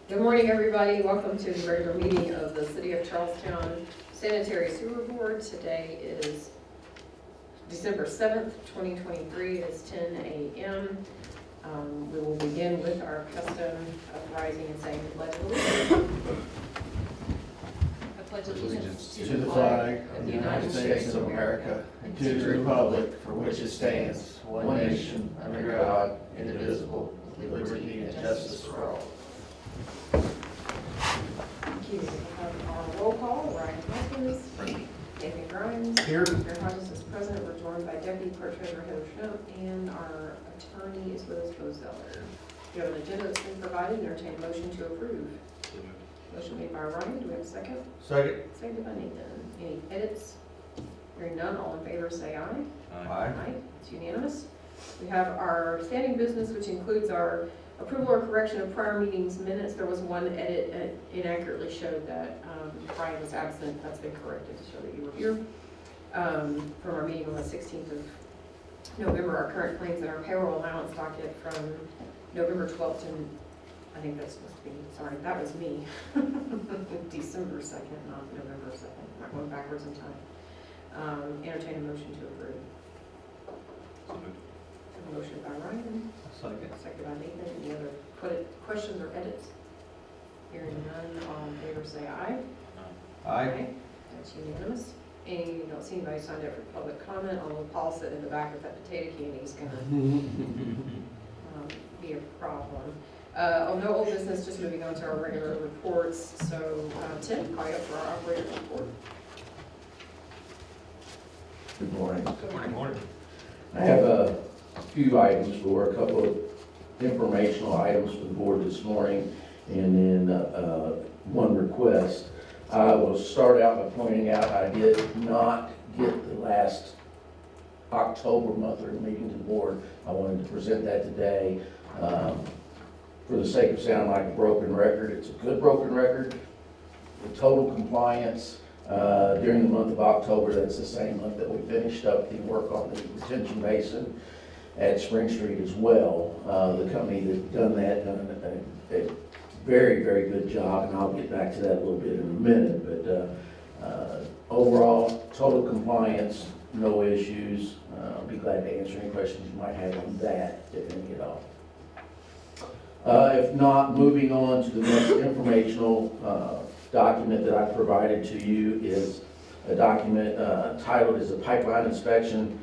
Good morning, everybody. Welcome to the regular meeting of the City of Charlestown Sanitary Sewer Board. Today is December 7th, 2023. It is 10 a.m. We will begin with our custom of rising and saying the Pledge of Allegiance. I pledge allegiance To the flag of the United States of America and to the republic for which it stands, one nation, under God, indivisible, with liberty and justice for all. Thank you. We have our roll call. Ryan Hoskins, Nathan Grimes. Here. Mayor Hodges is present. We're joined by Deputy Clerk Treasurer Heather Schnopp, and our attorney is with us, Bo Zeller. You have an agenda that's been provided. Entertain a motion to approve. Motion made by Ryan. Do we have a second? Second. Seconded by Nathan. Any edits? Hearing none, all in favor say aye. Aye. Aye. It's unanimous. We have our standing business, which includes our approval or correction of prior meetings minutes. There was one edit that inaccurately showed that Brian was absent. That's been corrected to show that you were here. From our meeting on the 16th of November, our current claims and our payroll allowance docket from November 12th, and I think that's supposed to be, sorry, that was me. December 2nd, not November 2nd. Not going backwards in time. Entertain a motion to approve. A motion by Ryan. Second by Nathan. Any other questions or edits? Hearing none, all in favor say aye. Aye. That's unanimous. Don't see anybody signed up for public comment, although Paul said in the back with that potato candy is going to be a problem. No old business, just moving on to our regular reports. So Tim, call you up for our operator report. Good morning. Good morning. I have a few items for a couple of informational items for the board this morning, and then one request. I will start out by pointing out I did not get the last October monthly meeting to the board. I wanted to present that today. For the sake of sounding like a broken record, it's a good broken record. The total compliance during the month of October, that's the same month that we finished up the work on the retention basin at Spring Street as well. The company that done a very, very good job, and I'll get back to that a little bit in a minute, but overall, total compliance, no issues. I'll be glad to answer any questions you might have on that, if any at all. If not, moving on to the next informational document that I provided to you is a document titled as a pipeline inspection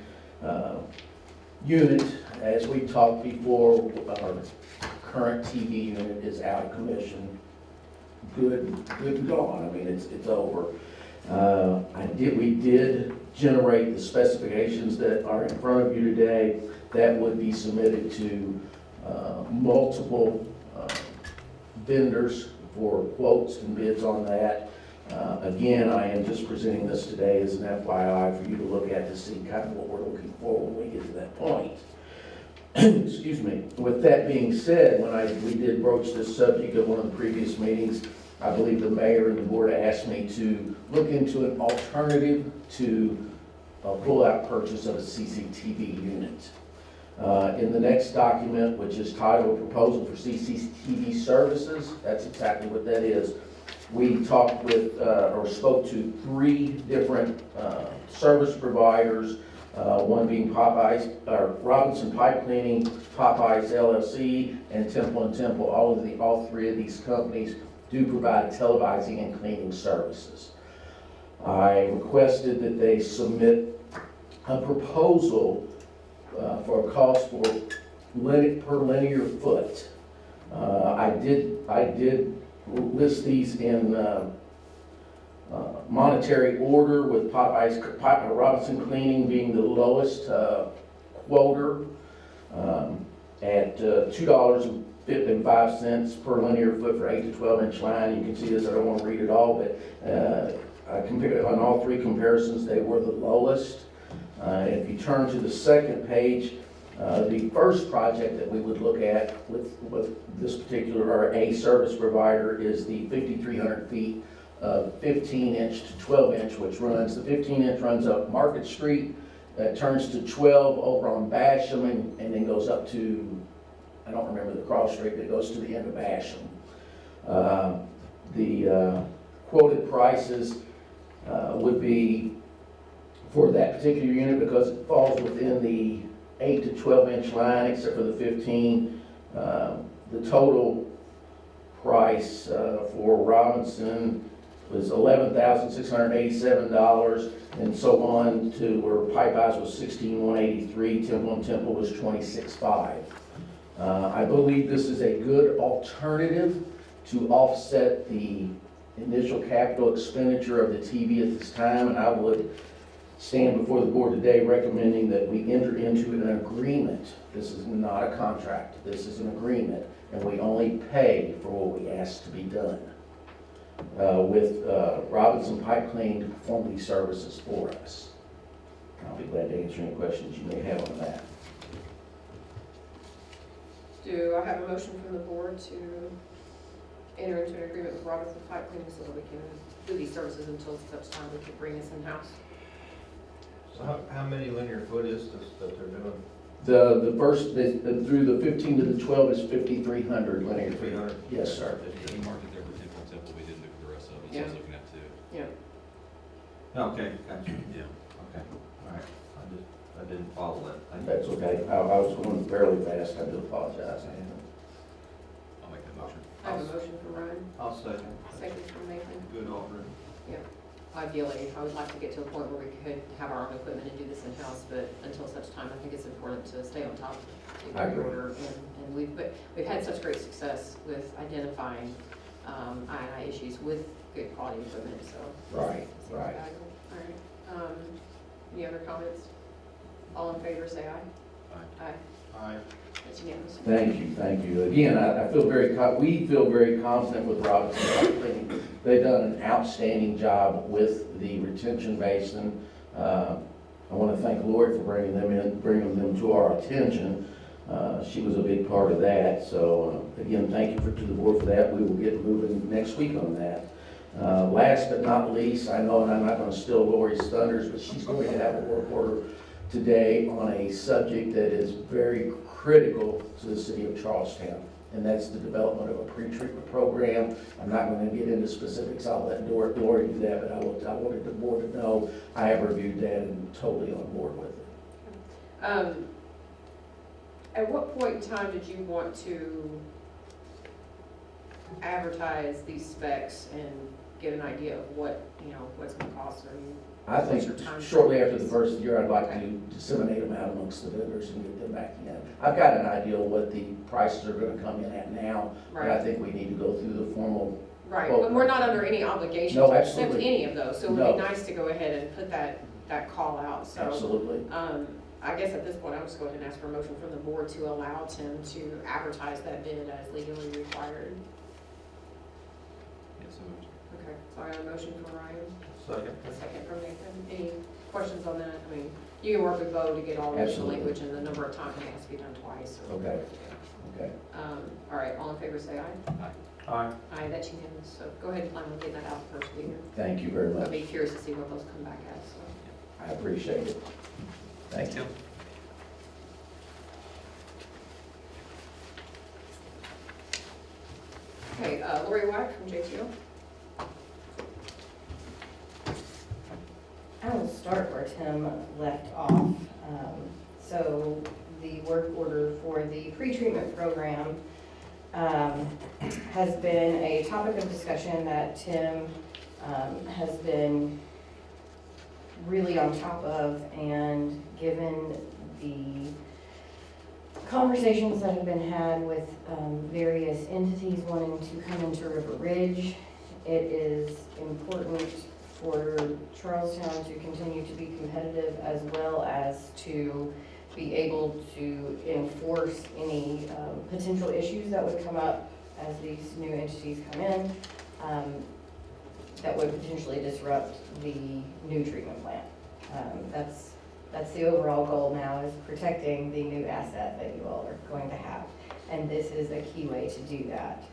unit. As we talked before, our current TV unit is out of commission. Good and gone. I mean, it's over. We did generate the specifications that are in front of you today. That would be submitted to multiple vendors for quotes and bids on that. Again, I am just presenting this today as an FYI for you to look at to see kind of what we're looking for when we get to that point. Excuse me. With that being said, when we did broach this subject at one of the previous meetings, I believe the mayor and the board asked me to look into an alternative to a pull-out purchase of a CCTV unit. In the next document, which is titled Proposal for CCTV Services, that's exactly what that is. We talked with, or spoke to 3 different service providers, one being Robinson Pipe Cleaning, Popeyes LLC, and Temple & Temple. All 3 of these companies do provide televising and cleaning services. I requested that they submit a proposal for a cost for per linear foot. I did list these in monetary order, with Robinson Cleaning being the lowest quoter at $2.55 per linear foot for 8 to 12 inch line. You can see this, I don't want to read it all, but I compared on all 3 comparisons, they were the lowest. If you turn to the second page, the first project that we would look at with this particular a service provider is the 5,300 feet of 15 inch to 12 inch, which runs, the 15 inch runs up Market Street, turns to 12 over on Basham, and then goes up to, I don't remember the cross street, but it goes to the end of Basham. The quoted prices would be for that particular unit, because it falls within the 8 to 12 inch line, except for the 15. The total price for Robinson was $11,687, and so on to where Pipe Eyes was $16,183, Temple was $26,500. I believe this is a good alternative to offset the initial capital expenditure of the TV at this time, and I would stand before the board today recommending that we enter into an agreement. This is not a contract, this is an agreement, and we only pay for what we ask to be done with Robinson Pipe Cleaning to perform these services for us. I'll be glad to answer any questions you may have on that. Do I have a motion from the board to enter into an agreement with Robinson Pipe Cleaning so that we can do these services until such time we can bring this in-house? So how many linear foot is this that they're doing? The first, through the 15 to the 12 is 5,300 linear feet. 300? Yes, sir. We marked it there for Temple, we didn't do for the rest of it, so I was looking at two. Yeah. Okay, gotcha. Yeah. Okay, all right. I didn't follow that. Thank you. That's okay. I was going fairly fast. I do apologize. I'll make that motion. I have a motion from Ryan, I'll second. second from Nathan. Good offering. Ideally, I would like to get to a point where we could have our own equipment and do this in-house, but until such time, I think it's important to stay on top of I the agree. order. And we've had such great success with identifying I&I issues with good quality equipment, so. Right, Seems right. valuable. All right. Any other comments? All in favor, say aye. Aye. Aye. That's unanimous. Thank you, thank you. Again, I feel we feel very confident with Robinson Pipe Cleaning. They've done an outstanding job with the retention basin. I want to thank Lori for bringing them to our attention. She was a big part of that. So again, thank you to the board for that. We will get moving next week on that. Last but not least, I know, and I'm not going to steal Lori's thunders, but she's going to have a work order today on a subject that is very critical to the city of Charlestown, and that's the development of a pre-treatment program. I'm not going to get into specifics. I'll let Lori do that, but I wanted the board to know I have reviewed that and totally on board with it. At what point in time did you want to advertise these specs and get an idea of what it's going to cost? I think shortly after the first year, I'd like to disseminate them out amongst the vendors and get them back in. I've got an idea of what the prices are going to come in at now, but I think we need to go through the formal. Right, Well, and we're not under any obligation No, to accept absolutely. any of those, so it would No. be nice to go ahead and put that call out, so. Absolutely. I guess at this point, I'll just go ahead and ask for a motion from the board to allow Tim to advertise that bid as legally required. Yeah, so moved. Okay, so I have a motion from Ryan, Second. a second from Nathan. Any questions on that? I mean, you can work with Bo to get all the Absolutely. language and the number of times it has to be done twice. So. Okay. Okay. All right, all in favor, say aye. Aye. Aye, that's unanimous, so go ahead and plan on getting that out first of the year. Thank you very I'll much. be curious to see what those come back as, so. I appreciate it. Thank you. Okay, Lori White from JTO. I will start where Tim left off. So the work order for the pre-treatment program has been a topic of discussion that Tim has been really on top of, and given the conversations that have been had with various entities wanting to come into River Ridge, it is important for Charlestown to continue to be competitive, as well as to be able to enforce any potential issues that would come up as these new entities come in that would potentially disrupt the new treatment plant. That's the overall goal now, is protecting the new asset that you all are going to have. And this is a key way to do that.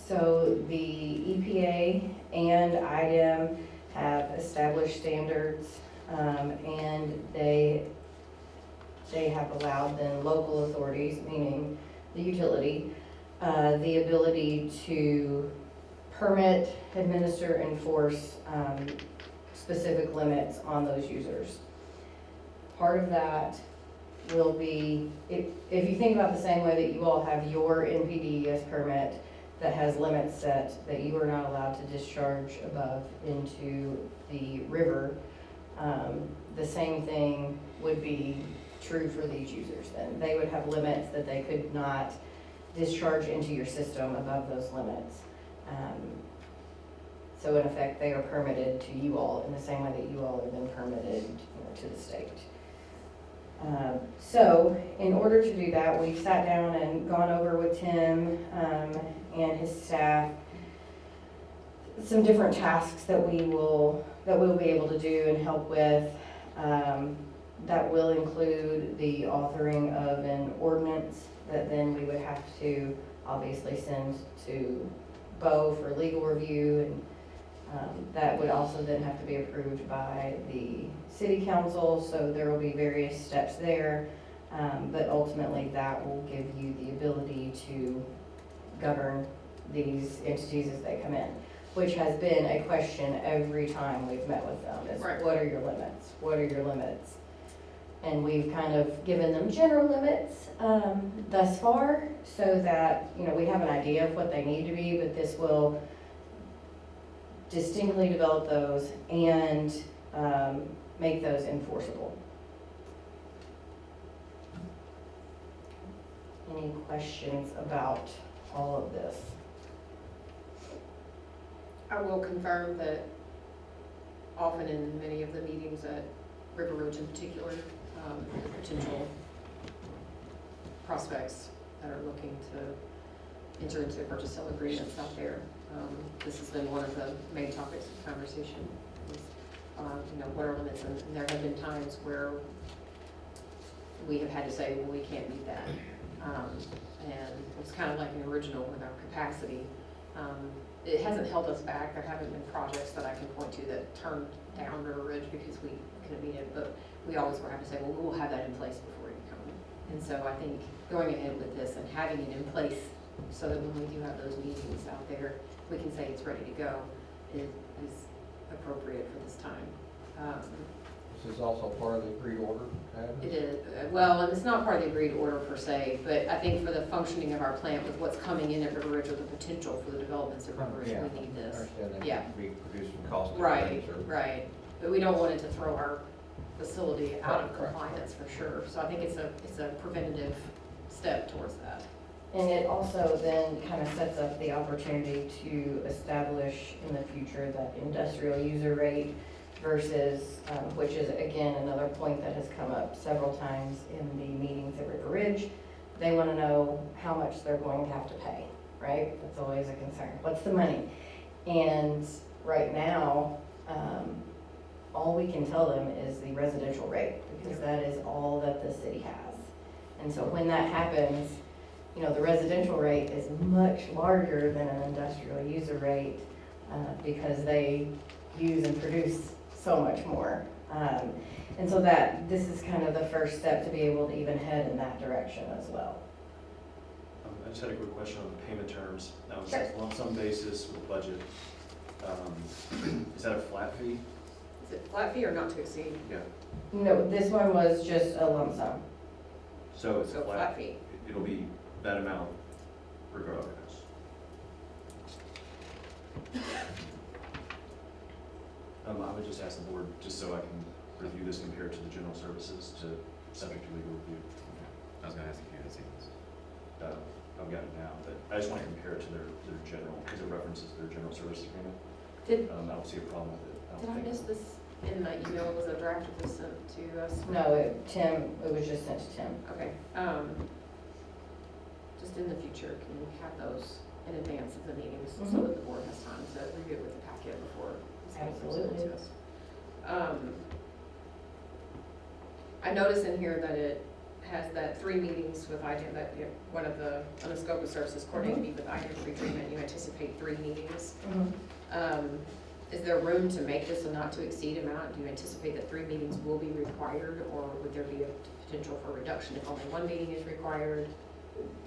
So the EPA and IDEM have established standards, and they have allowed then local authorities, meaning the utility, the ability to permit, administer, enforce specific limits on those users. Part of that will be, if you think about the same way that you all have your NPDES permit that has limits set that you are not allowed to discharge above into the river, the same thing would be true for these users then. They would have limits that they could not discharge into your system above those limits. So in effect, they are permitted to you all in the same way that you all have been permitted, to the state. So in order to do that, we've sat down and gone over with Tim and his staff some different tasks that we'll be able to do and help with. That will include the authoring of an ordinance that then we would have to obviously send to Bo for legal review, and that would also then have to be approved by the city council, so there will be various steps there. But ultimately that will give you the ability to govern these entities as they come in, which has been a question every time we've met with them, is Right. what are your limits? What are your limits? And we've kind of given them general limits thus far, so that, we have an idea of what they need to be, but this will distinctly develop those and make those enforceable. Any questions about all of this? I will confirm that often in many of the meetings at River Ridge in particular, potential prospects that are looking to enter into purchase sale agreements out there, this has been one of the main topics of conversation. Is, what are limits? And there have been times where we have had to say, well, we can't meet that. And it's kind of like an original with our capacity. It hasn't held us back. There haven't been projects that I can point to that turned down River Ridge because we couldn't meet it, but we always will have to say, well, we'll have that in place before you come. And so I think going ahead with this and having it in place so that when we do have those meetings out there, we can say it's ready to go is appropriate for this time. This is also part of the agreed order, Adam? It is, well, and it's not part of the agreed order per se, but I think for the functioning of our plant with what's coming in at River Ridge with the potential for the developments at River Ridge, Yeah. we need I this. understand that Yeah. could be producing cost Right, advantage or. right. But we don't want it to throw our facility out of Right, right. compliance for sure. So I think it's a preventative step towards that. And it also then kind of sets up the opportunity to establish in the future that industrial user rate versus, which is again, another point that has come up several times in the meetings at River Ridge. They want to know how much they're going to have to pay, right? That's always a concern. What's the money? And right now, all we can tell them is the residential rate, because that is all that the city has. And so when that happens, the residential rate is much larger than an industrial user rate because they use and produce so much more. And so this is kind of the first step to be able to even head in that direction as well. I just had a quick question on the payment terms. Now, it's Sure. a lump sum basis with budget. Is that a flat fee? Is it flat fee or not to exceed? Yeah. No, this one was just a lump sum. So it's So flat fee. It'll be that amount regardless. I would just ask the board, just so I can review this compared to the general services to subject to legal review. I was gonna ask if you had seen this. I've got it now, but I just want to compare it to their general, because it references their general service agreement. Did, I don't see a problem with it. did I miss this in my email? Was a draft of this sent to us? No, it was just sent to Tim. Okay. Just in the future, can we have those in advance of the meetings so Mhm. that the board has time to review it with the packet before it's presented Absolutely. to us? I notice in here that it has that 3 meetings with item, that one of the, on the scope of services coordinating meet with item free treatment, you anticipate 3 meetings. Is there room to make this a not to exceed amount? Do you anticipate that 3 meetings will be required, or would there be a potential for reduction if only 1 meeting is required?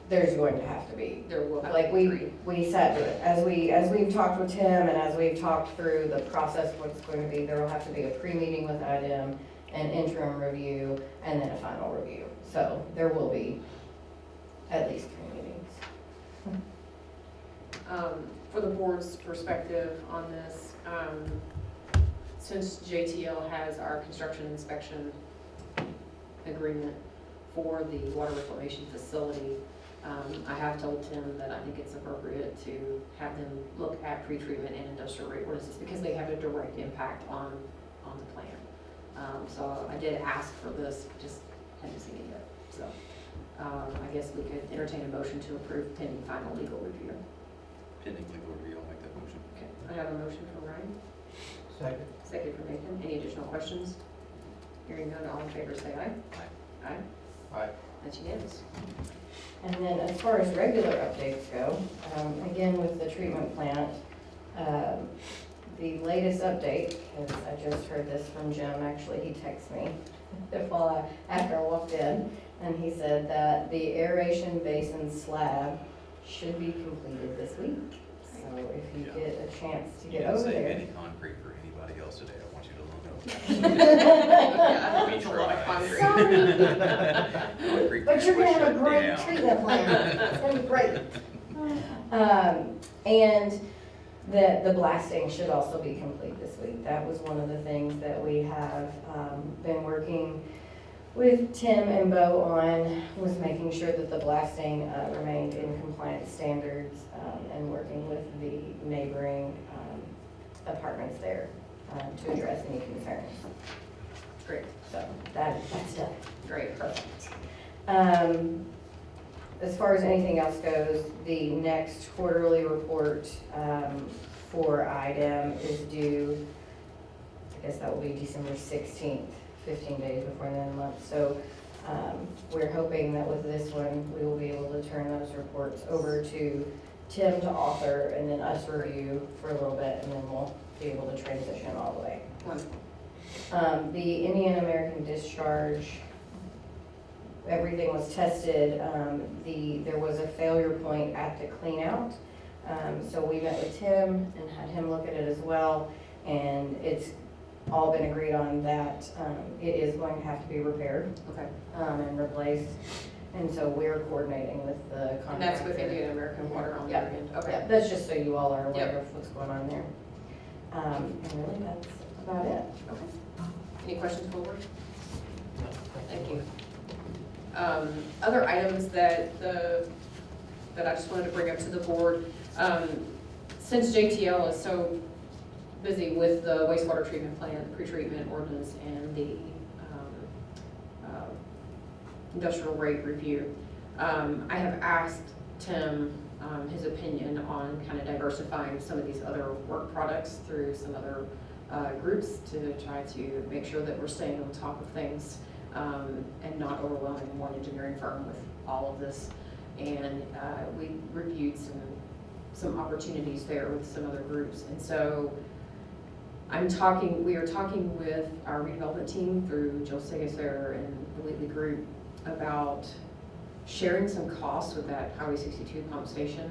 there's going to have to be. There will have Like to be three. we said, as we've talked with Tim and as we've talked through the process, what's going to be, there will have to be a pre-meeting with IDEM, an interim review, and then a final review. So there will be at least 3 meetings. For the board's perspective on this, since JTL has our construction inspection agreement for the water reclamation facility, I have told Tim that I think it's appropriate to have them look at pretreatment and industrial rate ordinances because they have a direct impact on the plan. So I did ask for this, just hadn't seen it yet. So I guess we could entertain a motion to approve pending final legal review. Pending legal review, I'll make that motion. Okay, I have a motion from Ryan, Second. second from Nathan. Any additional questions? Hearing none, all in favor say aye. Aye. Aye. That's unanimous. And then as far as regular updates go, again with the treatment plant, the latest update, because I just heard this from Jim, actually, he texted me after I walked in, and he said that the aeration basin slab should be completed this week. So if you get a chance to You get didn't over save there. any concrete for anybody else today, I want you to Yeah, We that's a lot of tried. concrete. know. Concrete But you're gonna plant have a was great shut down. treatment plant, it's gonna be great. And the blasting should also be complete this week. That was one of the things that we have been working with Tim and Bo on, was making sure that the blasting remained in compliance standards, and working with the neighboring apartments there to address any concerns. Great, So that's done. great. Perfect. As far as anything else goes, the next quarterly report for IDEM is due, I guess that will be December 16th, 15 days before the end of the month. So we're hoping that with this one, we will be able to turn those reports over to Tim to author and then us review for a little bit, and then we'll be able to transition all the way. Wonderful. The Indian American discharge, everything was tested. There was a failure point at the clean out. So we met with Tim and had him look at it as well. And it's all been agreed on that it is going to have to be repaired Okay. and replaced. And so we're coordinating with the contractor. And that's with Indian American Water on their end? Okay. Yeah, that's just so you all are aware Yep. of what's going on there. And really, that's about it. Okay. Any questions, board? Thank you. Other items that I just wanted to bring up to the board, since JTL is so busy with the wastewater treatment plant, pretreatment ordinance, and the industrial rate review, I have asked Tim his opinion on kind of diversifying some of these other work products through some other groups to try to make sure that we're staying on top of things and not overwhelming one engineering firm with all of this. And we reviewed some opportunities there with some other groups. And so we are talking with our redevelopment team through Jill Segaser and the Wheatley Group about sharing some costs with that Highway 62 pump station.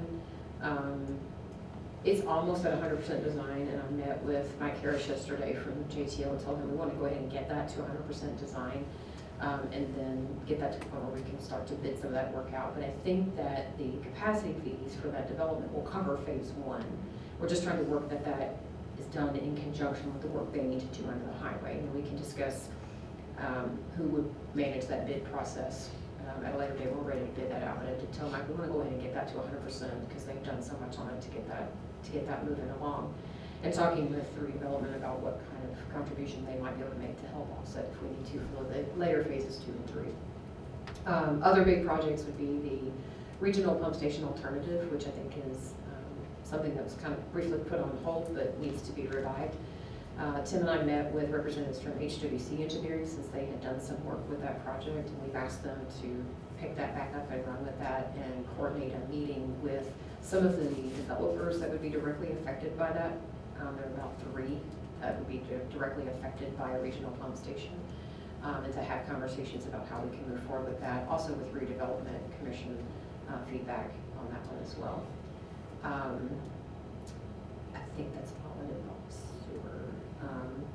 It's almost at 100% design, and I met with Mike Harris yesterday from JTL and told him we want to go ahead and get that to 100% design, and then get that to the point where we can start to bid some of that work out. But I think that the capacity fees for that development will cover phase one. We're just trying to work that is done in conjunction with the work they need to do under the highway, and we can discuss who would manage that bid process at a later date. We're ready to bid that out, but I did tell Mike we want to go ahead and get that to 100% because they've done so much on it to get that moving along. And talking with the redevelopment about what kind of contribution they might be able to make to help offset if we need to for the later phases 2 and 3. Other big projects would be the regional pump station alternative, which I think is something that was kind of briefly put on hold but needs to be revived. Tim and I met with representatives from HWC Engineering since they had done some work with that project, and we've asked them to pick that back up and run with that and coordinate a meeting with some of the developers that would be directly affected by that. There are about 3 that would be directly affected by a regional pump station, and to have conversations about how we can move forward with that. Also with redevelopment commission feedback on that one as well. I think that's all I did about sewer.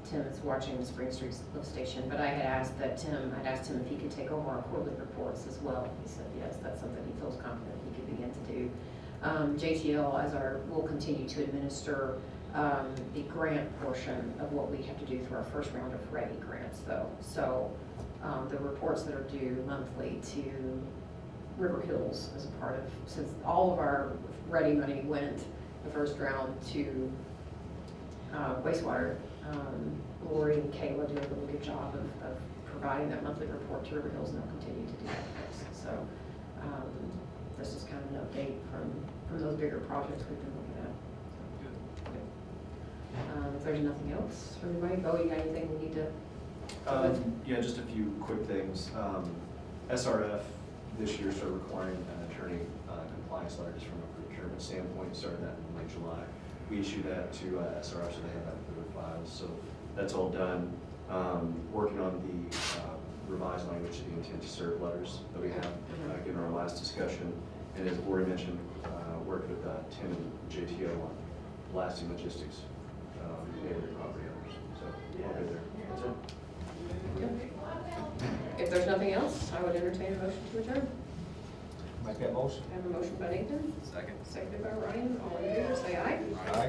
Tim is watching the Spring Street lift station, but I'd asked him if he could take over our quarterly reports as well. He said, yes, that's something he feels confident he could begin to do. JTL will continue to administer the grant portion of what we have to do through our first round of READY grants though. So the reports that are due monthly to River Hills as a part of, since all of our READY money went the first round to wastewater, Lori and Kayla do a really good job of providing that monthly report to River Hills, and they'll continue to do that for us. So this is kind of an update from those bigger projects we've been looking at. If there's nothing else from anybody, Bo, you got anything we need to? Yeah, just a few quick things. SRF this year started requiring an attorney compliance letters from a procurement standpoint, started that in late July. We issue that to SRF so they have that for their files. So that's all done. Working on the revised language of the intent to serve letters that we have, given our last discussion. And as Lori mentioned, worked with Tim and JTO on blasting logistics, neighboring property owners. So all good there. That's it. If there's nothing else, I would entertain a motion to adjourn. Make that motion. I have a motion by Nathan, Second. seconded by Ryan. All in favor, say aye. Aye.